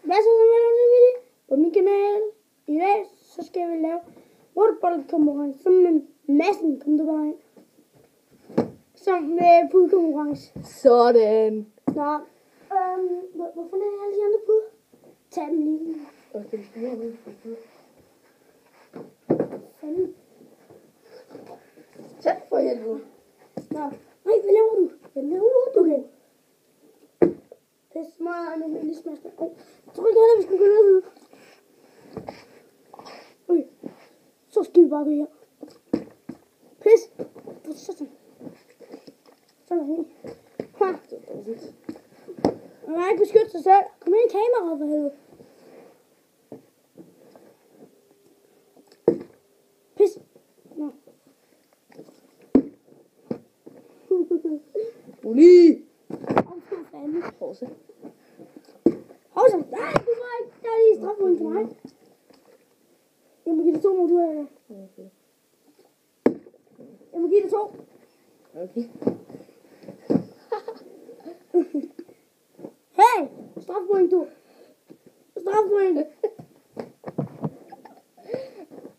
Hvad så med den video på min kanal? I dag så skal vi lave waterbold-konkurrence sammen med Madsen. Kom du bare ind. Sammen med pudkonkurrence. Sådan. Nå, hvor fanden er alle de andre puder? Tag dem lige. Okay, vi skal have det. Fanden. Tag for helvede. Nå, nej, hvad laver du? Hvad laver du? Okay. Pisse meget af min smasker. Jeg tror ikke heller, vi skal gå ned. Okay. Så skal vi bare gå her. Pis. Sådan. Sådan her. Ha. Man må ikke beskytte sig selv. Kom ind i kameraet for helvede. Pis. Nå. Uli. Hovsa. Hovsa. Nej, du må ikke. Der er lige strafmål til mig. Jeg må give det 2, når du er... Okay. Jeg må give det 2. Okay. Hey! Strafpoint, du. Strafpoint.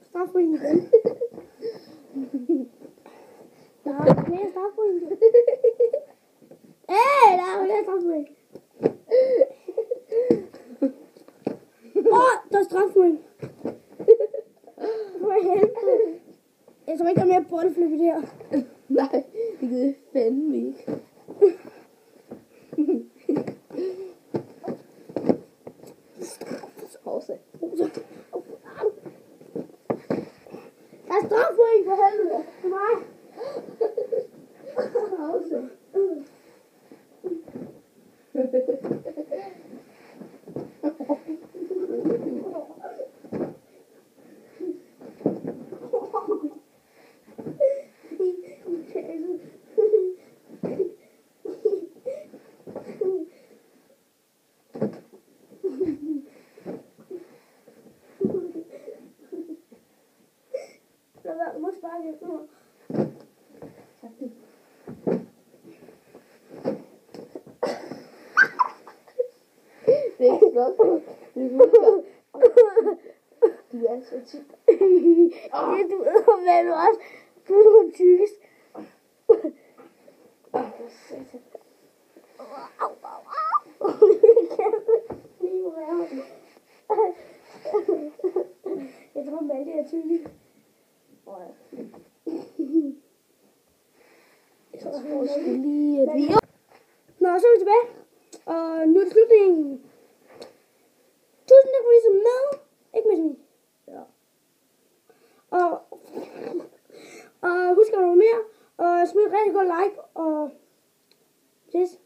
Strafpoint igen. Der er flere strafpoint. Hey! Der er flere strafpoint. Der er strafpoint. For helvede. Jeg tror ikke, der er mere boldflip i det her. Nej, det gider jeg fandme ikke. Hovsa. Der er strafpoint for helvede. For mig. Hovsa. Du må sparke efter mig. Det er ikke godt. Du er så tyk. Det du ved, hvad du også. Du er den tykkest. Jeg tror, Malte er tykkest. Jeg tror sgu lige, at vi... Nå, så er vi tilbage. Og nu er det slutningen. Tusind tak, fordi I så med. Ikke med sådan. Ja. Og husk at abonnere. Og smid et rigtig godt like. Og ses.